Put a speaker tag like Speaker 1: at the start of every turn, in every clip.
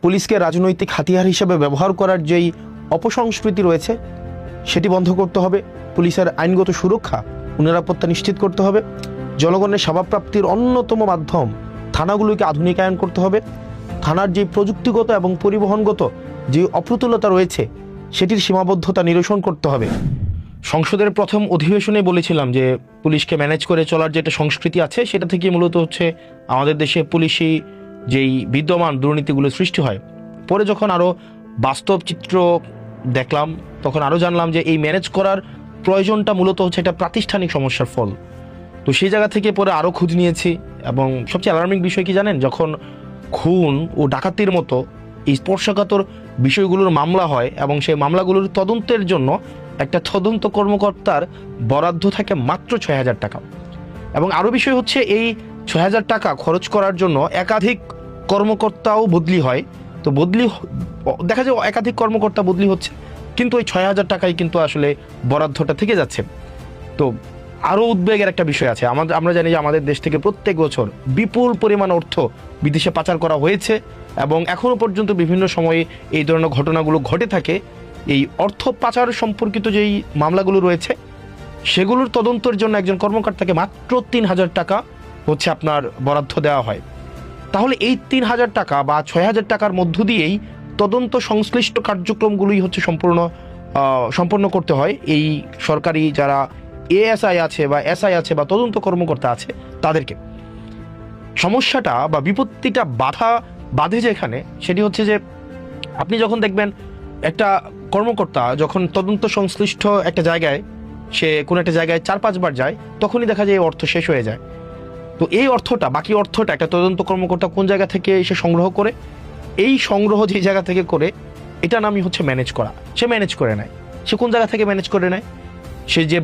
Speaker 1: পুলিশকে রাজনৈতিক হাতিয়ার হিসেবে ব্যবহার করার যেই অপসংস্কৃতি রয়েছে সেটি বন্ধ করতে হবে। পুলিশের আইনগত সুরক্ষা ও নিরাপত্তা নিশ্চিত করতে হবে। জনগণের সেবাপ্রাপ্তির অন্যতম মাধ্যম থানাগুলোকে আধুনিকায়ন করতে হবে। থানার যে প্রযুক্তিগত এবং পরিবহনগত যে অপ্রতুলতা রয়েছে সেটির সীমাবদ্ধতা নিরসন করতে হবে। সংসদের প্রথম অধিবেশনে বলেছিলাম যে পুলিশকে ম্যানেজ করে চলার যে একটা সংস্কৃতি আছে সেটা থেকে মূলত হচ্ছে আমাদের দেশে পুলিশি যেই বিদ্যমান দুর্নীতিগুলো সৃষ্টি হয়। পরে যখন আরও বাস্তব চিত্র দেখলাম তখন আরও জানলাম যে এই ম্যানেজ করার প্রয়োজনটা মূলত হচ্ছে একটা প্রাতিষ্ঠানিক সমস্যার ফল। তো সেই জায়গা থেকে পরে আরও খোঁজ নিয়েছি এবং সবচেয়ে অ্যালার্মিং বিষয় কি জানেন, যখন খুন ও ডাকাতির মতো এই স্পর্শকাতর বিষয়গুলোর মামলা হয় এবং সেই মামলাগুলোর তদন্তের জন্য একটা তদন্ত কর্মকর্তার বরাদ্দ থাকে মাত্র ৬,০০০ টাকা। এবং আরও বিষয় হচ্ছে এই ৬,০০০ টাকা খরচ করার জন্য একাধিক কর্মকর্তাও বদলি হয়। তো বদলি দেখা যায় একাধিক কর্মকর্তা বদলি হচ্ছে, কিন্তু ওই ৬,০০০ টাকাই কিন্তু আসলে বরাদ্দটা থেকে যাচ্ছে। তো আরও উদ্বেগের একটা বিষয় আছে। আমরা জানি যে আমাদের দেশ থেকে প্রত্যেক বছর বিপুল পরিমাণ অর্থ বিদেশে পাচার করা হয়েছে এবং এখনও পর্যন্ত বিভিন্ন সময়ে এই ধরনের ঘটনাগুলো ঘটে থাকে। এই অর্থ পাচার সম্পর্কিত যেই মামলাগুলো রয়েছে সেগুলোর তদন্তের জন্য একজন কর্মকর্তাকে মাত্র ৩,০০০ টাকা হচ্ছে আপনার বরাদ্দ দেওয়া হয়। তাহলে এই ৩,০০০ টাকা বা ৬,০০০ টাকার মধ্য দিয়েই তদন্ত সংশ্লিষ্ট কার্যক্রমগুলোই হচ্ছে সম্পন্ন করতে হয় এই সরকারি যারা এএসআই আছে বা এসআই আছে বা তদন্ত কর্মকর্তা আছে তাদেরকে। সমস্যাটা বা বিপত্তিটা বাধে যেখানে সেটি হচ্ছে যে আপনি যখন দেখবেন একটা কর্মকর্তা যখন তদন্ত সংশ্লিষ্ট একটা জায়গায় সে কোনো একটা জায়গায় ৪-৫ বার যায় তখনই দেখা যায় এই অর্থ শেষ হয়ে যায়। তো এই অর্থটা বাকি অর্থটা একটা তদন্ত কর্মকর্তা কোন জায়গা থেকে এসে সংগ্রহ করে, এই সংগ্রহ যে জায়গা থেকে করে এটা নামই হচ্ছে ম্যানেজ করা। সে ম্যানেজ করে নেয়। সে কোন জায়গা থেকে ম্যানেজ করে নেয়? সে যে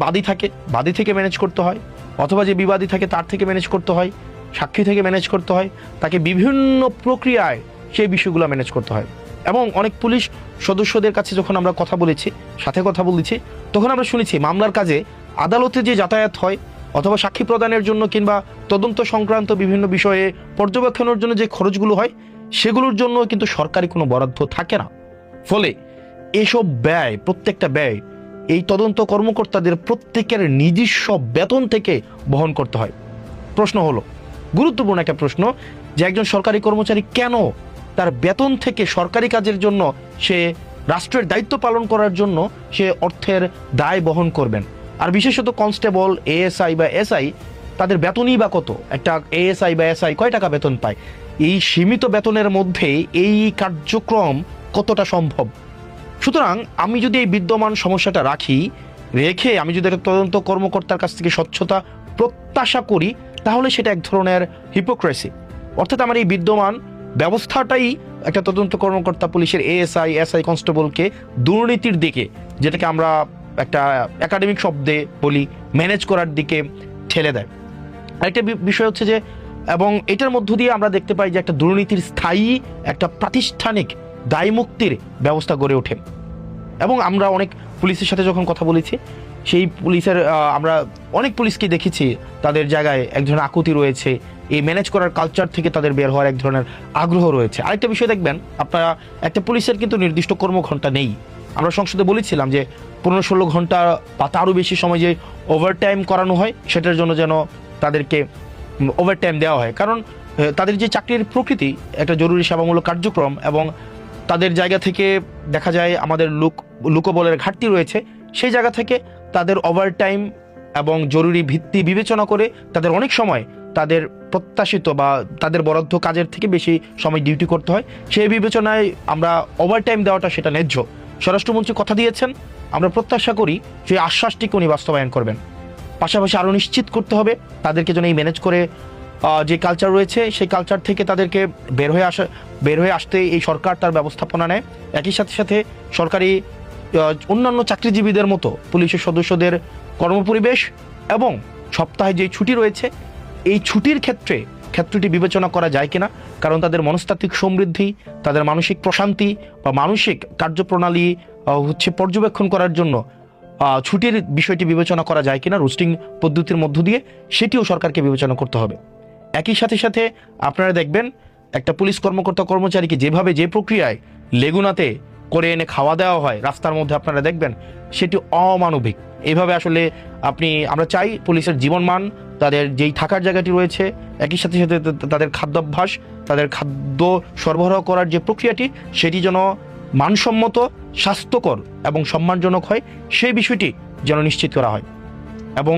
Speaker 1: বাদী থেকে ম্যানেজ করতে হয়, অথবা যে বিবাদী থাকে তার থেকে ম্যানেজ করতে হয়, সাক্ষী থেকে ম্যানেজ করতে হয়, তাকে বিভিন্ন প্রক্রিয়ায় সেই বিষয়গুলো ম্যানেজ করতে হয়। এবং অনেক পুলিশ সদস্যদের কাছে যখন আমরা কথা বলেছি তখন আমরা শুনেছি মামলার কাজে আদালতে যে যাতায়াত হয় অথবা সাক্ষী প্রদানের জন্য কিংবা তদন্ত সংক্রান্ত বিভিন্ন বিষয়ে পর্যবেক্ষণের জন্য যে খরচগুলো হয় সেগুলোর জন্য কিন্তু সরকারি কোনো বরাদ্দ থাকে না। ফলে এসব প্রত্যেকটা ব্যয় এই তদন্ত কর্মকর্তাদের প্রত্যেকের নিজস্ব বেতন থেকে বহন করতে হয়। প্রশ্ন হলো, গুরুত্বপূর্ণ একটা প্রশ্ন, যে একজন সরকারি কর্মচারী কেন তার বেতন থেকে সরকারি কাজের জন্য সে রাষ্ট্রের দায়িত্ব পালন করার জন্য সে অর্থের দায় বহন করবেন? আর বিশেষত কনস্টেবল, এএসআই বা এসআই তাদের বেতনই বা কত? একটা এএসআই বা এসআই কয় টাকা বেতন পায়? এই সীমিত বেতনের মধ্যে এই কার্যক্রম কতটা সম্ভব? সুতরাং আমি যদি এই বিদ্যমান সমস্যাটা রেখে আমি যদি একটা তদন্ত কর্মকর্তার কাছ থেকে স্বচ্ছতা প্রত্যাশা করি তাহলে সেটা এক ধরনের হিপোক্রেসি। অর্থাৎ আমার এই বিদ্যমান ব্যবস্থাটাই একটা তদন্ত কর্মকর্তা, পুলিশের এএসআই, এসআই, কনস্টেবলকে দুর্নীতির দিকে, যেটাকে আমরা একটা একাডেমিক শব্দে বলি ম্যানেজ করার দিকে ঠেলে দেয়। আরেকটা বিষয় হচ্ছে যে, এবং এটার মধ্য দিয়ে আমরা দেখতে পাই যে একটা দুর্নীতির স্থায়ী একটা প্রাতিষ্ঠানিক দায়মুক্তির ব্যবস্থা গড়ে ওঠে। এবং আমরা অনেক পুলিশের সাথে যখন কথা বলেছি সেই পুলিশের আমরা অনেক পুলিশকে দেখেছি তাদের জায়গায় এক ধরনের আকুতি রয়েছে, এই ম্যানেজ করার কালচার থেকে তাদের বের হওয়ার এক ধরনের আগ্রহ রয়েছে। আরেকটা বিষয় দেখবেন আপনারা, একটা পুলিশের কিন্তু নির্দিষ্ট কর্মঘণ্টা নেই। আমরা সংসদে বলেছিলাম যে 15-16 ঘন্টা বা তারও বেশি সময় যে ওভারটাইম করানো হয় সেটার জন্য যেন তাদেরকে ওভারটাইম দেওয়া হয়। কারণ তাদের যে চাকরির প্রকৃতি একটা জরুরি সেবামূলক কার্যক্রম এবং তাদের জায়গা থেকে দেখা যায় আমাদের লোকবলের ঘাটতি রয়েছে, সেই জায়গা থেকে তাদের ওভারটাইম এবং জরুরি ভিত্তি বিবেচনা করে তাদের অনেক সময় তাদের প্রত্যাশিত বা তাদের বরাদ্দ কাজের থেকে বেশি সময় ডিউটি করতে হয়। সেই বিবেচনায় আমরা ওভারটাইম দেওয়াটা সেটা ন্যায্য। স্বরাষ্ট্রমন্ত্রী কথা দিয়েছেন, আমরা প্রত্যাশা করি সেই আশ্বাসটিকে উনি বাস্তবায়ন করবেন। পাশাপাশি আরও নিশ্চিত করতে হবে তাদেরকে যেন এই ম্যানেজ করে যে কালচার রয়েছে সেই কালচার থেকে তাদেরকে বের হয়ে আসতে এই সরকার তার ব্যবস্থাপনা নেয়। একই সাথে সরকারি অন্যান্য চাকরিজীবীদের মতো পুলিশের সদস্যদের কর্মপরিবেশ এবং সপ্তাহে যে ছুটি রয়েছে এই ছুটির ক্ষেত্রটি বিবেচনা করা যায় কিনা, কারণ তাদের মনস্তাত্ত্বিক সমৃদ্ধি, তাদের মানসিক প্রশান্তি বা মানসিক কার্যপ্রণালী হচ্ছে পর্যবেক্ষণ করার জন্য ছুটির বিষয়টি বিবেচনা করা যায় কিনা রোস্টিং পদ্ধতির মধ্য দিয়ে, সেটিও সরকারকে বিবেচনা করতে হবে। একই সাথে আপনারা দেখবেন একটা পুলিশ কর্মকর্তা কর্মচারীকে যেভাবে যে প্রক্রিয়ায় লেগুনাতে করে এনে খাওয়া দেওয়া হয় রাস্তার মধ্যে, আপনারা দেখবেন সেটি অমানবিক। এইভাবে আসলে আমরা চাই পুলিশের জীবনমান, তাদের যেই থাকার জায়গাটি রয়েছে, একই সাথে সাথে তাদের খাদ্যাভ্যাস, তাদের খাদ্য সরবরাহ করার যে প্রক্রিয়াটি, সেটি যেন মানসম্মত, স্বাস্থ্যকর এবং সম্মানজনক হয়, সেই বিষয়টি যেন নিশ্চিত করা হয়। এবং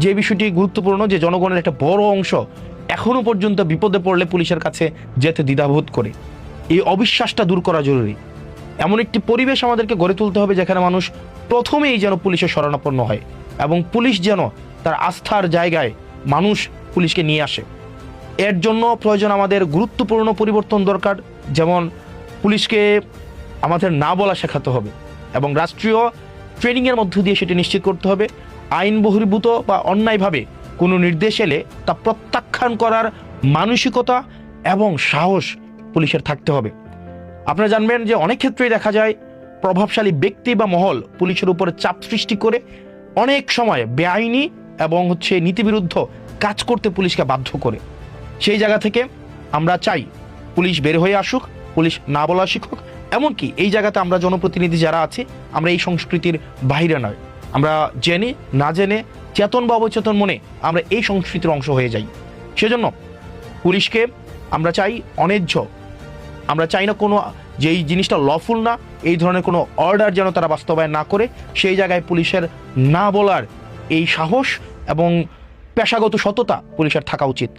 Speaker 1: যে বিষয়টি গুরুত্বপূর্ণ, যে জনগণের একটা বড় অংশ এখনো পর্যন্ত বিপদে পড়লে পুলিশের কাছে যেতে দ্বিধাবোধ করে, এই অবিশ্বাসটা দূর করা জরুরি। এমন একটি পরিবেশ আমাদেরকে গড়ে তুলতে হবে যেখানে মানুষ প্রথমেই যেন পুলিশের শরণাপন্ন হয় এবং পুলিশ যেন তার আস্থার জায়গায় মানুষ পুলিশকে নিয়ে আসে। এর জন্য প্রয়োজন আমাদের গুরুত্বপূর্ণ পরিবর্তন দরকার। যেমন পুলিশকে আমাদের না বলা শেখাতে হবে এবং রাষ্ট্রীয় ট্রেনিংয়ের মধ্য দিয়ে সেটি নিশ্চিত করতে হবে। আইন বহির্ভূত বা অন্যায়ভাবে কোনো নির্দেশ এলে তা প্রত্যাখ্যান করার মানসিকতা এবং সাহস পুলিশের থাকতে হবে। আপনারা জানবেন যে অনেক ক্ষেত্রেই দেখা যায় প্রভাবশালী ব্যক্তি বা মহল পুলিশের উপরে চাপ সৃষ্টি করে অনেক সময় বেআইনি এবং নীতিবিরুদ্ধ কাজ করতে পুলিশকে বাধ্য করে। সেই জায়গা থেকে আমরা চাই পুলিশ বের হয়ে আসুক, পুলিশ না বলা শিখুক। এমনকি এই জায়গাতে আমরা জনপ্রতিনিধি যারা আছি, আমরা এই সংস্কৃতির বাইরে নয়, আমরা জেনে না জেনে, চেতন বা অবচেতন মনে আমরা এই সংস্কৃতির অংশ হয়ে যাই। সেজন্য পুলিশকে আমরা চাই অন্যায্য, আমরা চাই না কোনো যেই জিনিসটা লফুল না, এই ধরনের কোনো অর্ডার যেন তারা বাস্তবায়ন না করে। সেই জায়গায় পুলিশের না বলার এই সাহস এবং পেশাগত সততা পুলিশের থাকা উচিত।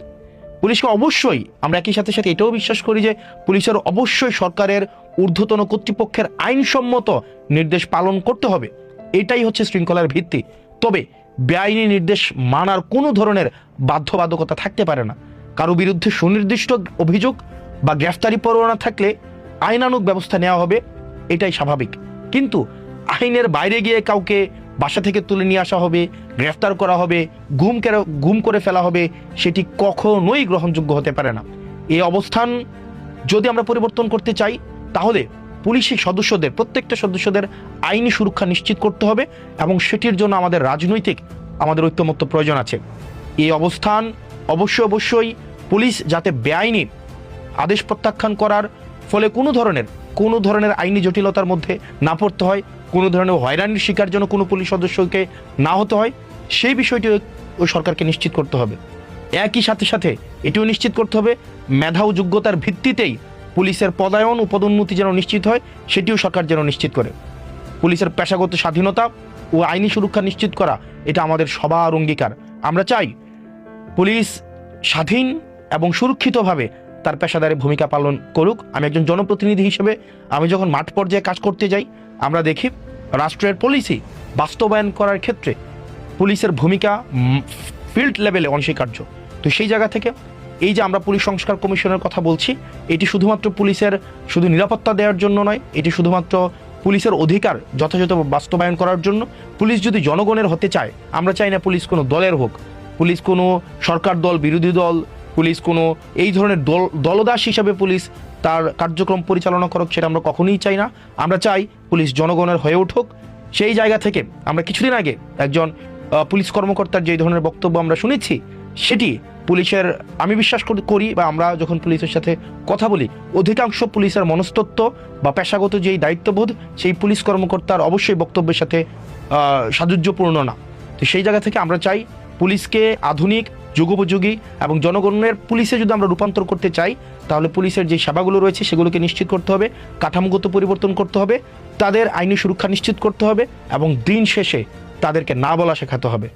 Speaker 1: পুলিশকে অবশ্যই আমরা একই সাথে সাথে এটাও বিশ্বাস করি যে পুলিশের অবশ্যই সরকারের ঊর্ধ্বতন কর্তৃপক্ষের আইনসম্মত নির্দেশ পালন করতে হবে। এটাই হচ্ছে শৃঙ্খলার ভিত্তি। তবে বেআইনি নির্দেশ মানার কোনো ধরনের বাধ্যবাধকতা থাকতে পারে না। কারো বিরুদ্ধে সুনির্দিষ্ট অভিযোগ বা গ্রেফতারি পরোয়ানা থাকলে আইনানুগ ব্যবস্থা নেওয়া হবে, এটাই স্বাভাবিক। কিন্তু আইনের বাইরে গিয়ে কাউকে বাসা থেকে তুলে নিয়ে আসা হবে, গ্রেফতার করা হবে, গুম করে ফেলা হবে, সেটি কখনোই গ্রহণযোগ্য হতে পারে না। এই অবস্থান যদি আমরা পরিবর্তন করতে চাই, তাহলে পুলিশের সদস্যদের, প্রত্যেকটা সদস্যদের আইনি সুরক্ষা নিশ্চিত করতে হবে এবং সেটির জন্য আমাদের ঐক্যমত্য প্রয়োজন আছে। এই অবস্থান অবশ্যই পুলিশ যাতে বেআইনি আদেশ প্রত্যাখ্যান করার ফলে কোনো ধরনের আইনি জটিলতার মধ্যে না পড়তে হয়, কোনো ধরনের হয়রানির শিকার যেন কোনো পুলিশ সদস্যকে না হতে হয়, সেই বিষয়টি ওই সরকারকে নিশ্চিত করতে হবে। একই সাথে সাথে এটিও নিশ্চিত করতে হবে মেধা ও যোগ্যতার ভিত্তিতেই পুলিশের পদায়ন ও পদোন্নতি যেন নিশ্চিত হয়, সেটিও সরকার যেন নিশ্চিত করে। পুলিশের পেশাগত স্বাধীনতা ও আইনি সুরক্ষা নিশ্চিত করা এটা আমাদের সবার অঙ্গীকার। আমরা চাই পুলিশ স্বাধীন এবং সুরক্ষিতভাবে তার পেশাদারি ভূমিকা পালন করুক। আমি একজন জনপ্রতিনিধি হিসেবে আমি যখন মাঠ পর্যায়ে কাজ করতে যাই, আমরা দেখি রাষ্ট্রের পলিসি বাস্তবায়ন করার ক্ষেত্রে পুলিশের ভূমিকা ফিল্ড লেভেলে অনস্বীকার্য। তো সেই জায়গা থেকে এই যে আমরা পুলিশ সংস্কার কমিশনের কথা বলছি, এটি শুধুমাত্র পুলিশের শুধু নিরাপত্তা দেওয়ার জন্য নয়, এটি শুধুমাত্র পুলিশের অধিকার যথাযথ বাস্তবায়ন করার জন্য। পুলিশ যদি জনগণের হতে চায়, আমরা চাই না পুলিশ কোনো দলের হোক, পুলিশ কোনো সরকার দল, বিরোধী দল, পুলিশ কোনো এই ধরনের দলদাস হিসাবে পুলিশ তার কার্যক্রম পরিচালনা করুক, সেটা আমরা কখনোই চাই না। আমরা চাই পুলিশ জনগণের হয়ে উঠুক। সেই জায়গা থেকে আমরা কিছুদিন আগে একজন পুলিশ কর্মকর্তার যে ধরনের বক্তব্য আমরা শুনেছি, সেটি পুলিশের, আমি বিশ্বাস করি বা আমরা যখন পুলিশের সাথে কথা বলি, অধিকাংশ পুলিশের মনস্তত্ত্ব বা পেশাগত যেই দায়িত্ববোধ, সেই পুলিশ কর্মকর্তার অবশ্যই বক্তব্যের সাথে সাযুজ্যপূর্ণ না। তো সেই জায়গা থেকে আমরা চাই পুলিশকে আধুনিক, যুগোপযোগী এবং জনগণের পুলিশে যদি আমরা রূপান্তর করতে চাই, তাহলে পুলিশের যে সেবাগুলো রয়েছে সেগুলোকে নিশ্চিত করতে হবে, কাঠামোগত পরিবর্তন করতে হবে, তাদের আইনি সুরক্ষা নিশ্চিত করতে হবে এবং দিন শেষে তাদেরকে না বলা শেখাতে হবে।